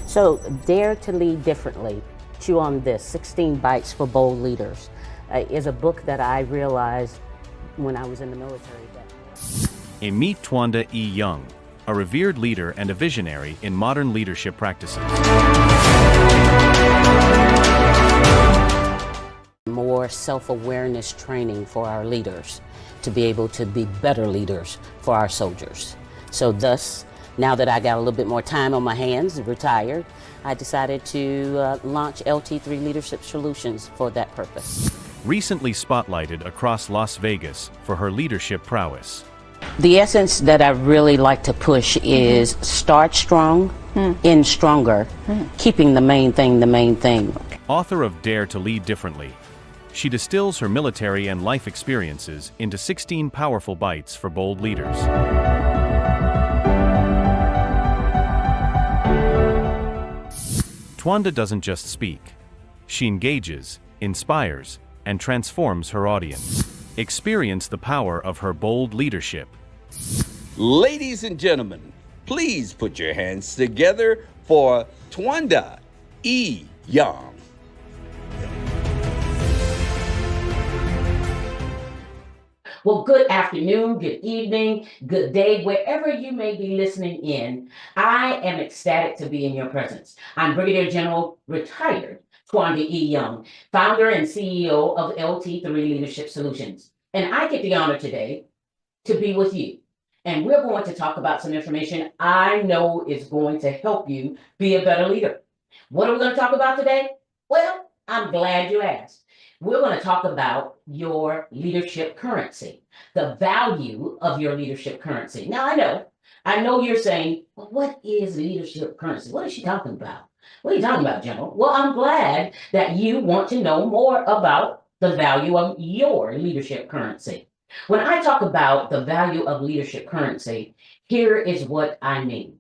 So, Dare to Lead Differently, Chew on This, 16 Bites for Bold Leaders, is a book that I realized when I was in the military. Meet Twanda E. Young, a revered leader and a visionary in modern leadership practices. More self-awareness training for our leaders to be able to be better leaders for our soldiers. So thus, now that I got a little bit more time on my hands, retired, I decided to launch LT3 Leadership Solutions for that purpose. Recently spotlighted across Las Vegas for her leadership prowess. The essence that I really like to push is start strong, end stronger, keeping the main thing the main thing. Author of Dare to Lead Differently, she distills her military and life experiences into 16 powerful bites for bold leaders. Twanda doesn't just speak. She engages, inspires, and transforms her audience. Experience the power of her bold leadership. Ladies and gentlemen, please put your hands together for Twanda E. Young. Well, good afternoon, good evening, good day, wherever you may be listening in. I am ecstatic to be in your presence. I'm Brigadier General retired Twanda E. Young, founder and CEO of LT3 Leadership Solutions. And I get the honor today to be with you. And we're going to talk about some information I know is going to help you be a better leader. What are we going to talk about today? Well, I'm glad you asked. We're going to talk about your leadership currency, the value of your leadership currency. Now, I know you're saying, well, what is leadership currency? What is she talking about? What are you talking about, General? Well, I'm glad that you want to know more about the value of your leadership currency. When I talk about the value of leadership currency, here is what I mean.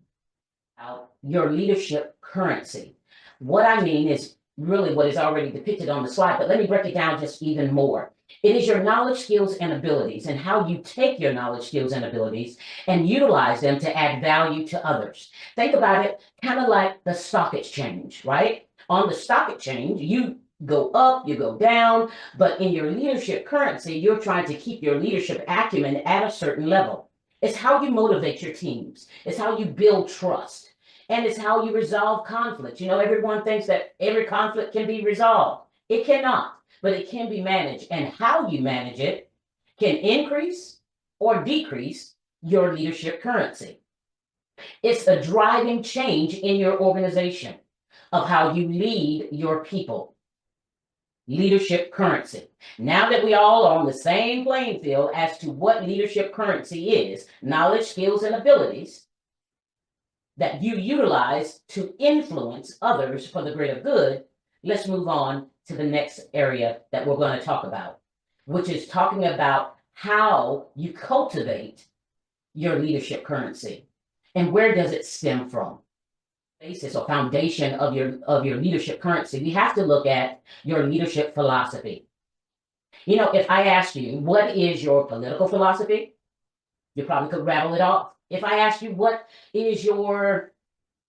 Your leadership currency. What I mean is really what is already depicted on the slide, but let me break it down just even more. It is your knowledge, skills, and abilities, and how you take your knowledge, skills, and abilities and utilize them to add value to others. Think about it kind of like the stock exchange, right? On the stock exchange, you go up, you go down, but in your leadership currency, you're trying to keep your leadership acumen at a certain level. It's how you motivate your teams. It's how you build trust. And it's how you resolve conflict. You know, everyone thinks that every conflict can be resolved. It cannot, but it can be managed. And how you manage it can increase or decrease your leadership currency. It's a driving change in your organization of how you lead your people. Leadership currency. Now that we all are on the same playing field as to what leadership currency is, knowledge, skills, and abilities that you utilize to influence others for the greater good, let's move on to the next area that we're going to talk about, which is talking about how you cultivate your leadership currency and where does it stem from. Basis or foundation of your leadership currency, we have to look at your leadership philosophy. You know, if I asked you, what is your political philosophy? You probably could rattle it off. If I asked you, what is your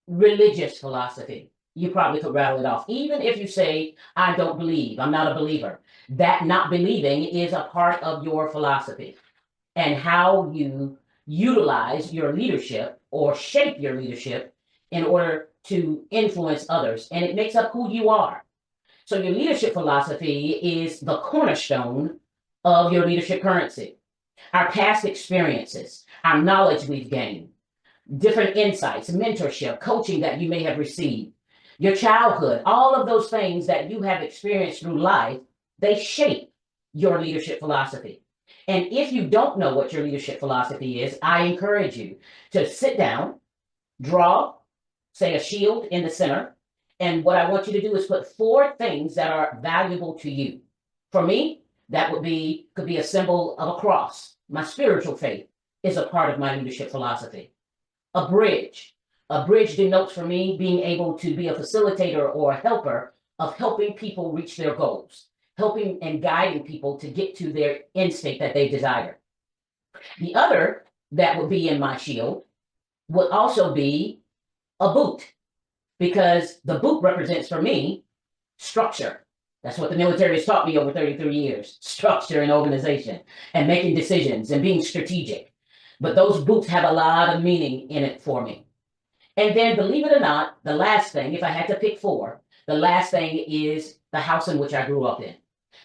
religious philosophy? You probably could rattle it off. Even if you say, I don't believe, I'm not a believer, that not believing is a part of your philosophy and how you utilize your leadership or shape your leadership in order to influence others. And it makes up who you are. So your leadership philosophy is the cornerstone of your leadership currency. Our past experiences, our knowledge we've gained, different insights, mentorship, coaching that you may have received, your childhood, all of those things that you have experienced through life, they shape your leadership philosophy. And if you don't know what your leadership philosophy is, I encourage you to sit down, draw, say a shield in the center. And what I want you to do is put 4 things that are valuable to you. For me, that could be a symbol of a cross. My spiritual faith is a part of my leadership philosophy. A bridge. A bridge denotes for me being able to be a facilitator or a helper of helping people reach their goals, helping and guiding people to get to their end state that they desire. The other that would be in my shield would also be a boot. because the boot represents for me structure. That's what the military has taught me over 33 years, structure and organization and making decisions and being strategic. But those boots have a lot of meaning in it for me. And then, believe it or not, the last thing, if I had to pick four, the last thing is the house in which I grew up in.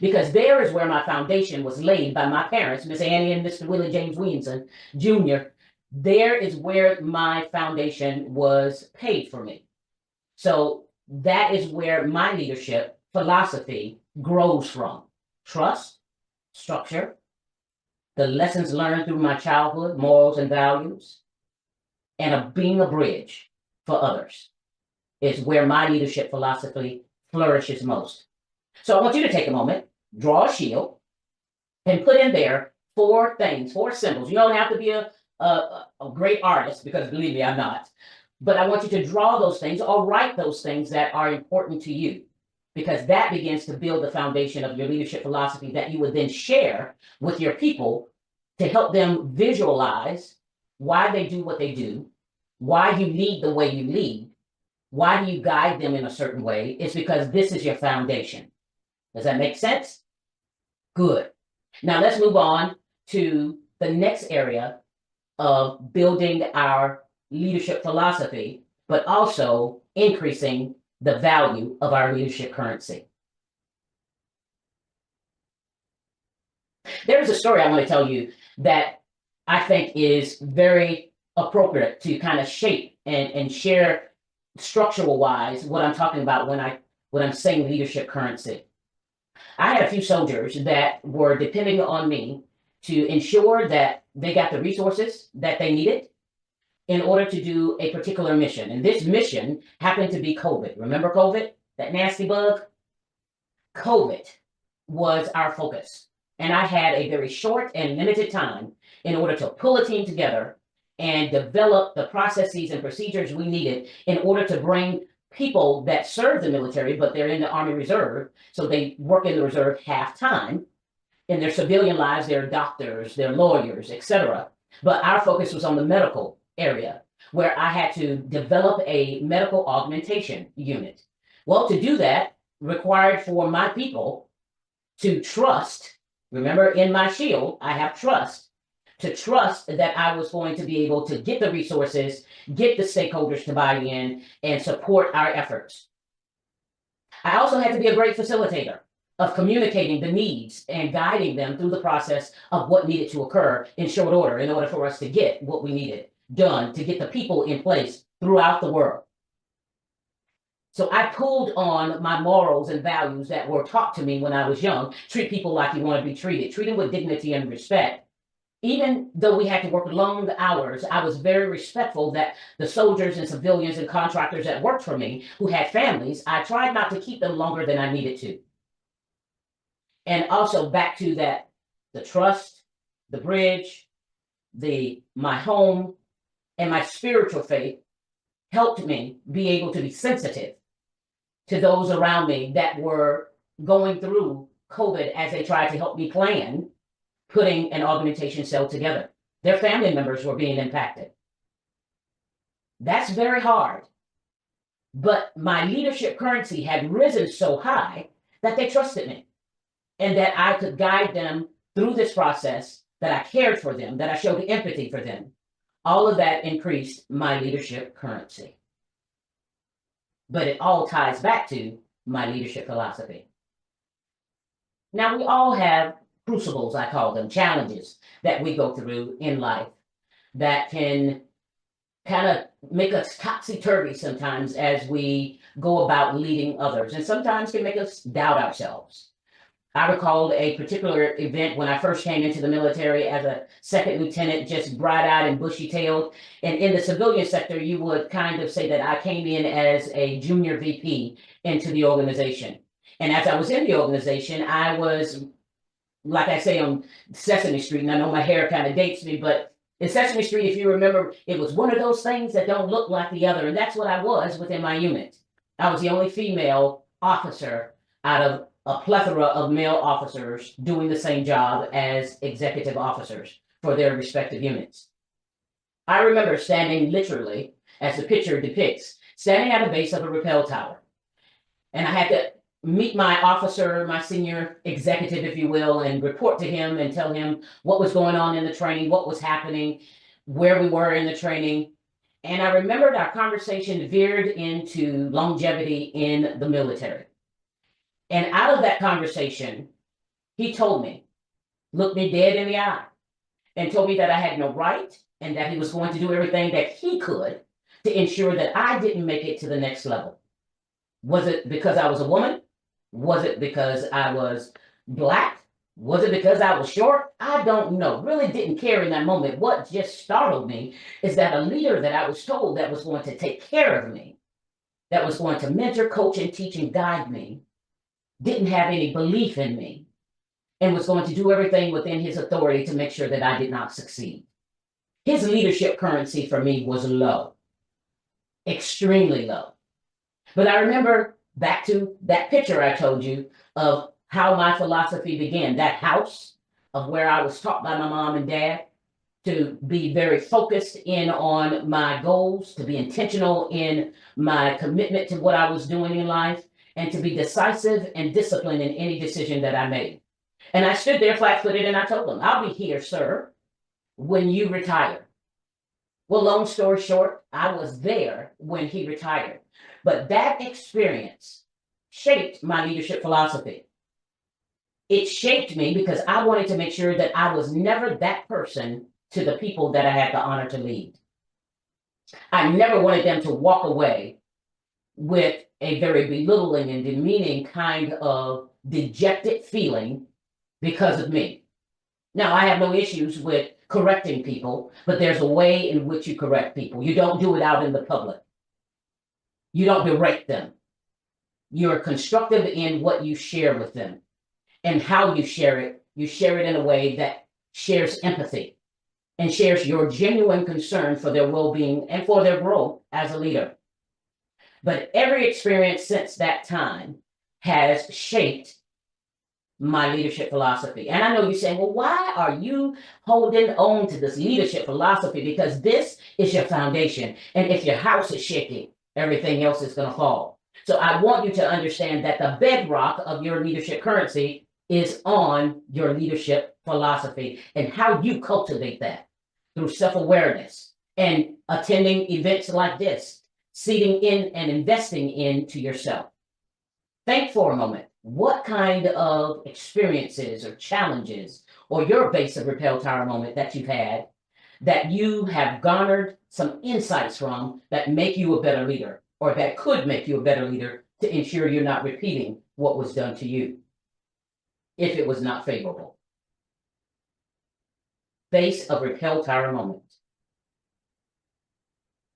Because there is where my foundation was laid by my parents, Miss Annie and Mr. Willie James Williamson Jr. There is where my foundation was paid for me. So that is where my leadership philosophy grows from. Trust, structure, the lessons learned through my childhood, morals and values, and being a bridge for others is where my leadership philosophy flourishes most. So I want you to take a moment, draw a shield, and put in there four things, four symbols. You don't have to be a great artist, because believe me, I'm not. But I want you to draw those things or write those things that are important to you, because that begins to build the foundation of your leadership philosophy that you would then share with your people to help them visualize why they do what they do, why you lead the way you lead, why do you guide them in a certain way. It's because this is your foundation. Does that make sense? Good. Now let's move on to the next area of building our leadership philosophy, but also increasing the value of our leadership currency. There's a story I want to tell you that I think is very appropriate to kind of shape and share structural wise what I'm talking about when I'm saying leadership currency. I had a few soldiers that were depending on me to ensure that they got the resources that they needed in order to do a particular mission. And this mission happened to be COVID. Remember COVID, that nasty bug? COVID was our focus. And I had a very short and limited time in order to pull a team together and develop the processes and procedures we needed in order to bring people that serve the military, but they're in the Army Reserve, so they work in the reserve half time. In their civilian lives, they're doctors, they're lawyers, etc. But our focus was on the medical area, where I had to develop a medical augmentation unit. Well, to do that required for my people to trust. Remember, in my shield, I have trust. To trust that I was going to be able to get the resources, get the stakeholders to buy in, and support our efforts. I also had to be a great facilitator of communicating the needs and guiding them through the process of what needed to occur in short order in order for us to get what we needed done, to get the people in place throughout the world. So I pulled on my morals and values that were taught to me when I was young. Treat people like you want to be treated. Treat them with dignity and respect. Even though we had to work long hours, I was very respectful that the soldiers and civilians and contractors that worked for me who had families, I tried not to keep them longer than I needed to. And also back to that, the trust, the bridge, my home, and my spiritual faith helped me be able to be sensitive to those around me that were going through COVID as they tried to help me plan putting an augmentation cell together. Their family members were being impacted. That's very hard. But my leadership currency had risen so high that they trusted me and that I could guide them through this process, that I cared for them, that I showed empathy for them. All of that increased my leadership currency. But it all ties back to my leadership philosophy. Now, we all have crucibles, I call them, challenges that we go through in life that can kind of make us topsy-turvy sometimes as we go about leading others, and sometimes can make us doubt ourselves. I recalled a particular event when I first came into the military as a second lieutenant, just bright-eyed and bushy-tailed. And in the civilian sector, you would kind of say that I came in as a junior VP into the organization. And as I was in the organization, I was, like I say, on Sesame Street, and I know my hair kind of dates me, but in Sesame Street, if you remember, it was one of those things that don't look like the other. And that's what I was within my unit. I was the only female officer out of a plethora of male officers doing the same job as executive officers for their respective units. I remember standing literally, as the picture depicts, standing at the base of a rappel tower. And I had to meet my officer, my senior executive, if you will, and report to him and tell him what was going on in the training, what was happening, where we were in the training. And I remembered our conversation veered into longevity in the military. And out of that conversation, he told me, looked me dead in the eye, and told me that I had no right and that he was going to do everything that he could to ensure that I didn't make it to the next level. Was it because I was a woman? Was it because I was Black? Was it because I was short? I don't know. Really didn't care in that moment. What just startled me is that a leader that I was told that was going to take care of me, that was going to mentor, coach, and teach and guide me, didn't have any belief in me and was going to do everything within his authority to make sure that I did not succeed. His leadership currency for me was low, extremely low. But I remember back to that picture I told you of how my philosophy began, that house of where I was taught by my mom and dad to be very focused in on my goals, to be intentional in my commitment to what I was doing in life, and to be decisive and disciplined in any decision that I made. And I stood there flat-footed and I told them, I'll be here, sir, when you retire. Well, long story short, I was there when he retired. But that experience shaped my leadership philosophy. It shaped me because I wanted to make sure that I was never that person to the people that I had the honor to lead. I never wanted them to walk away with a very belittling and demeaning kind of dejected feeling because of me. Now, I have no issues with correcting people, but there's a way in which you correct people. You don't do it out in the public. You don't berate them. You're constructive in what you share with them and how you share it. You share it in a way that shares empathy and shares your genuine concern for their well-being and for their growth as a leader. But every experience since that time has shaped my leadership philosophy. And I know you're saying, well, why are you holding on to this leadership philosophy? Because this is your foundation. And if your house is shaking, everything else is going to fall. So I want you to understand that the bedrock of your leadership currency is on your leadership philosophy and how you cultivate that through self-awareness and attending events like this, seeding in and investing into yourself. Think for a moment. What kind of experiences or challenges or your base of rappel tower moment that you've had that you have garnered some insights from that make you a better leader or that could make you a better leader to ensure you're not repeating what was done to you if it was not favorable? Base of rappel tower moment.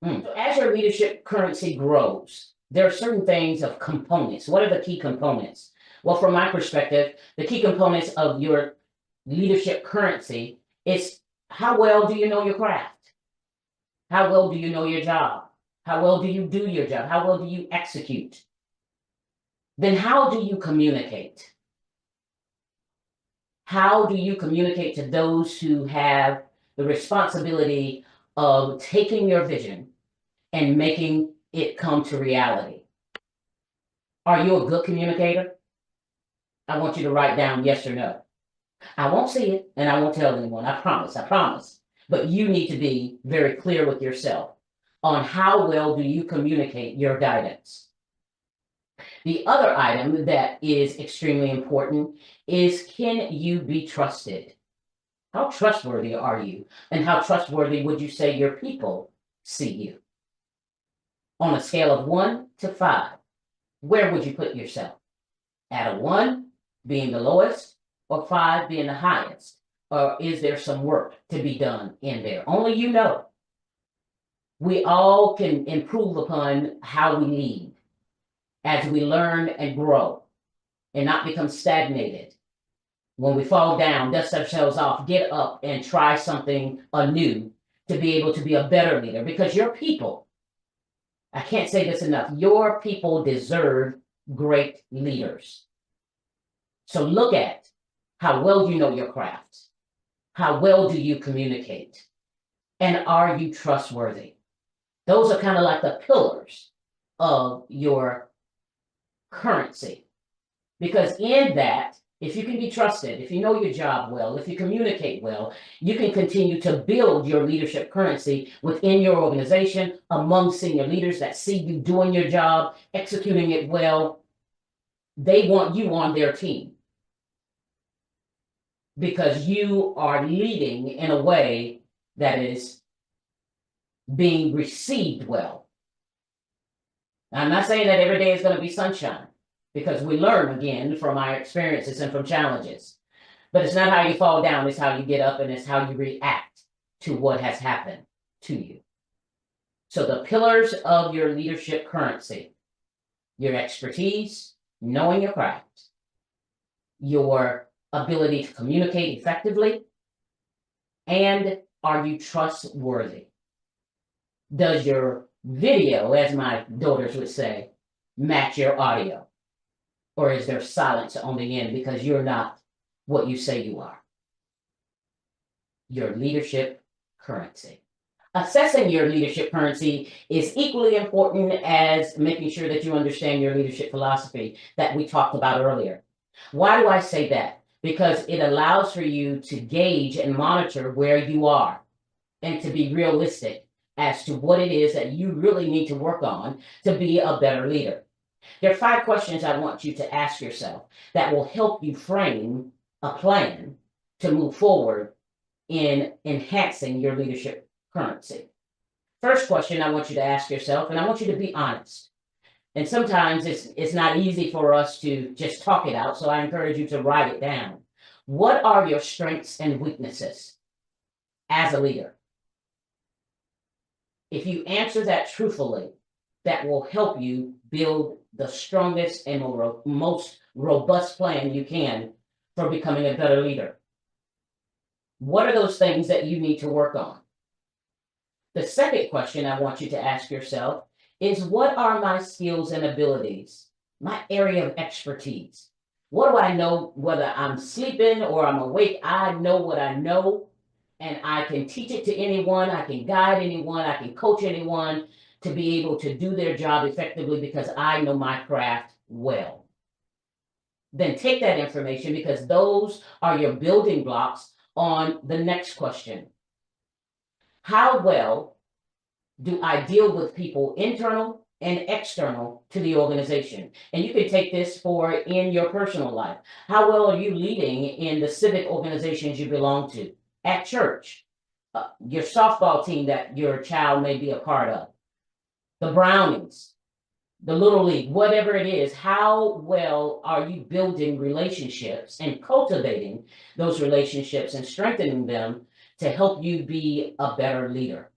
So as your leadership currency grows, there are certain things of components. What are the key components? Well, from my perspective, the key components of your leadership currency is how well do you know your craft? How well do you know your job? How well do you do your job? How well do you execute? Then how do you communicate? How do you communicate to those who have the responsibility of taking your vision and making it come to reality? Are you a good communicator? I want you to write down yes or no. I won't see it and I won't tell anyone. I promise. But you need to be very clear with yourself on how well do you communicate your guidance. The other item that is extremely important is, can you be trusted? How trustworthy are you? And how trustworthy would you say your people see you? On a scale of 1 to 5, where would you put yourself? At a 1 being the lowest, or 5 being the highest? Or is there some work to be done in there? Only you know. We all can improve upon how we lead as we learn and grow and not become stagnated. When we fall down, dust ourselves off, get up and try something anew to be able to be a better leader, because your people, I can't say this enough, your people deserve great leaders. So look at how well you know your craft. How well do you communicate? And are you trustworthy? Those are kind of like the pillars of your currency. Because in that, if you can be trusted, if you know your job well, if you communicate well, you can continue to build your leadership currency within your organization among senior leaders that see you doing your job, executing it well. They want you on their team because you are leading in a way that is being received well. I'm not saying that every day is going to be sunshine, because we learn again from our experiences and from challenges. But it's not how you fall down, it's how you get up, and it's how you react to what has happened to you. So the pillars of your leadership currency: your expertise, knowing your craft, your ability to communicate effectively, and are you trustworthy? Does your video, as my daughters would say, match your audio? Or is there silence on the end because you're not what you say you are? Your leadership currency. Assessing your leadership currency is equally important as making sure that you understand your leadership philosophy that we talked about earlier. Why do I say that? Because it allows for you to gauge and monitor where you are and to be realistic as to what it is that you really need to work on to be a better leader. There are 5 questions I want you to ask yourself that will help you frame a plan to move forward in enhancing your leadership currency. First question I want you to ask yourself, and I want you to be honest. And sometimes it's not easy for us to just talk it out, so I encourage you to write it down. What are your strengths and weaknesses as a leader? If you answer that truthfully, that will help you build the strongest and most robust plan you can for becoming a better leader. What are those things that you need to work on? The second question I want you to ask yourself is, what are my skills and abilities, my area of expertise? What do I know, whether I'm sleeping or I'm awake? I know what I know, and I can teach it to anyone. I can guide anyone. I can coach anyone to be able to do their job effectively because I know my craft well. Then take that information, because those are your building blocks on the next question. How well do I deal with people internal and external to the organization? And you can take this for in your personal life. How well are you leading in the civic organizations you belong to, at church, your softball team that your child may be a part of, the Brownies, the Little League, whatever it is? How well are you building relationships and cultivating those relationships and strengthening them to help you be a better leader,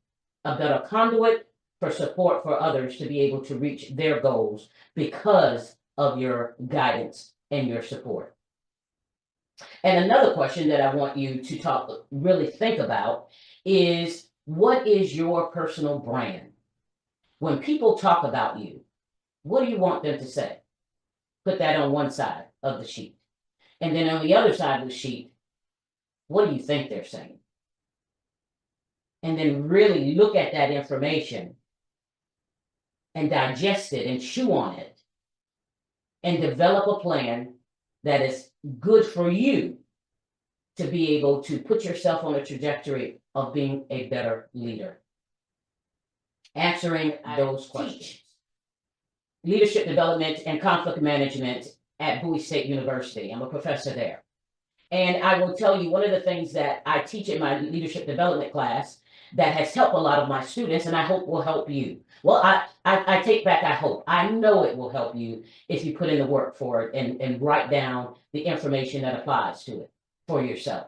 a better conduit for support for others to be able to reach their goals because of your guidance and your support? And another question that I want you to really think about is, what is your personal brand? When people talk about you, what do you want them to say? Put that on one side of the sheet. And then on the other side of the sheet, what do you think they're saying? And then really look at that information and digest it and chew on it and develop a plan that is good for you to be able to put yourself on a trajectory of being a better leader. Answering those questions. Leadership development and conflict management at Bowie State University. I'm a professor there. And I will tell you, one of the things that I teach in my leadership development class that has helped a lot of my students, and I hope will help you. Well, I take back, I hope. I know it will help you if you put in the work for it and write down the information that applies to it for yourself.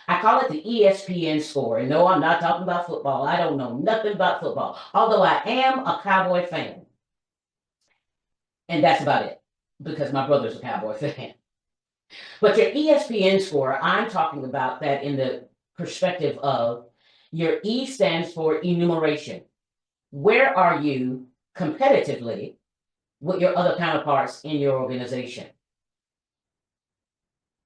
I call it the ESPN score. And no, I'm not talking about football. I don't know nothing about football, although I am a Cowboy fan. And that's about it, because my brother's a Cowboy fan. But your ESPN score, I'm talking about that in the perspective of your E stands for enumeration. Where are you competitively with your other counterparts in your organization?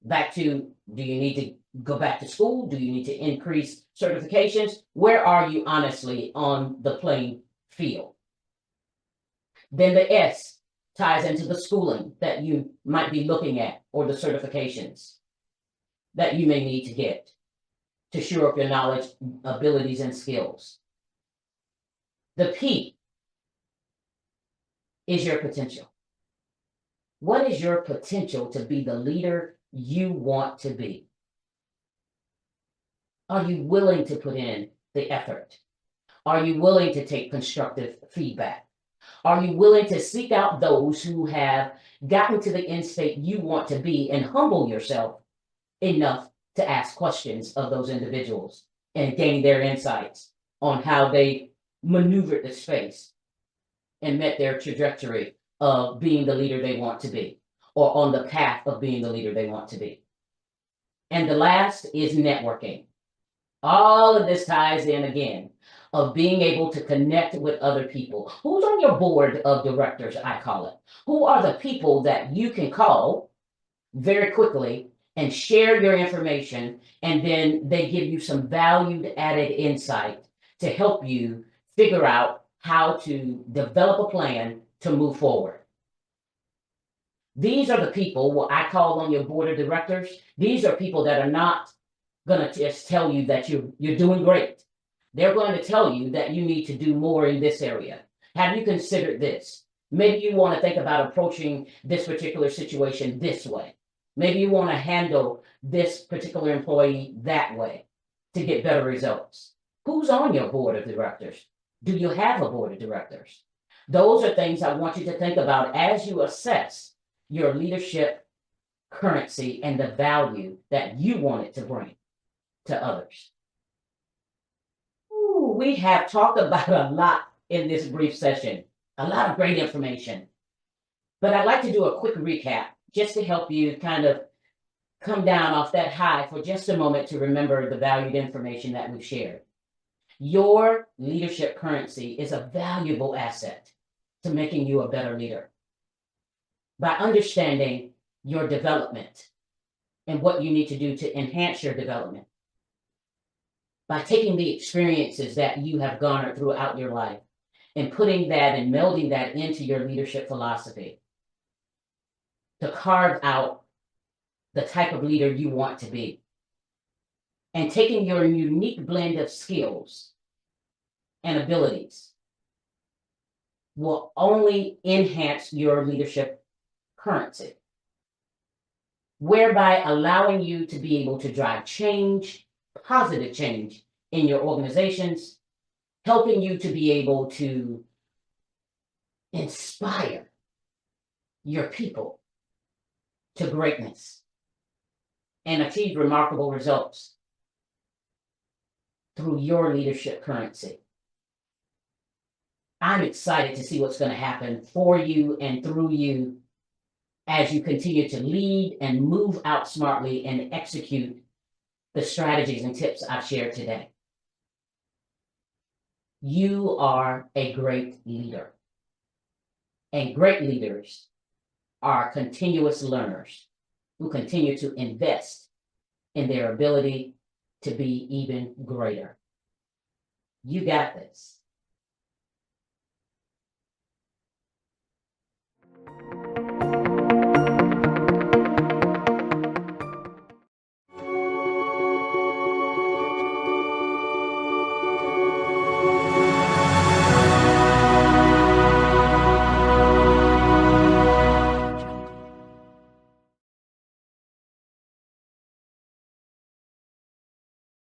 Back to, do you need to go back to school? Do you need to increase certifications? Where are you honestly on the playing field? Then the S ties into the schooling that you might be looking at or the certifications that you may need to get to shore up your knowledge, abilities, and skills. The P is your potential. What is your potential to be the leader you want to be? Are you willing to put in the effort? Are you willing to take constructive feedback? Are you willing to seek out those who have gotten to the end state you want to be and humble yourself enough to ask questions of those individuals and gain their insights on how they maneuvered the space and met their trajectory of being the leader they want to be, or on the path of being the leader they want to be? And the last is networking. All of this ties in again of being able to connect with other people. Who's on your board of directors, I call it? Who are the people that you can call very quickly and share your information, and then they give you some valued added insight to help you figure out how to develop a plan to move forward? These are the people, what I call on your board of directors. These are people that are not going to just tell you that you're doing great. They're going to tell you that you need to do more in this area. Have you considered this? Maybe you want to think about approaching this particular situation this way. Maybe you want to handle this particular employee that way to get better results. Who's on your board of directors? Do you have a board of directors? Those are things I want you to think about as you assess your leadership currency and the value that you want it to bring to others. Ooh, we have talked about a lot in this brief session, a lot of great information. But I'd like to do a quick recap just to help you kind of come down off that high for just a moment to remember the valued information that we've shared. Your leadership currency is a valuable asset to making you a better leader. By understanding your development and what you need to do to enhance your development, by taking the experiences that you have garnered throughout your life and putting that and melding that into your leadership philosophy to carve out the type of leader you want to be, and taking your unique blend of skills and abilities will only enhance your leadership currency, whereby allowing you to be able to drive change, positive change in your organizations, helping you to be able to inspire your people to greatness and achieve remarkable results through your leadership currency. I'm excited to see what's going to happen for you and through you as you continue to lead and move out smartly and execute the strategies and tips I've shared today. You are a great leader, and great leaders are continuous learners who continue to invest in their ability to be even greater. You got this.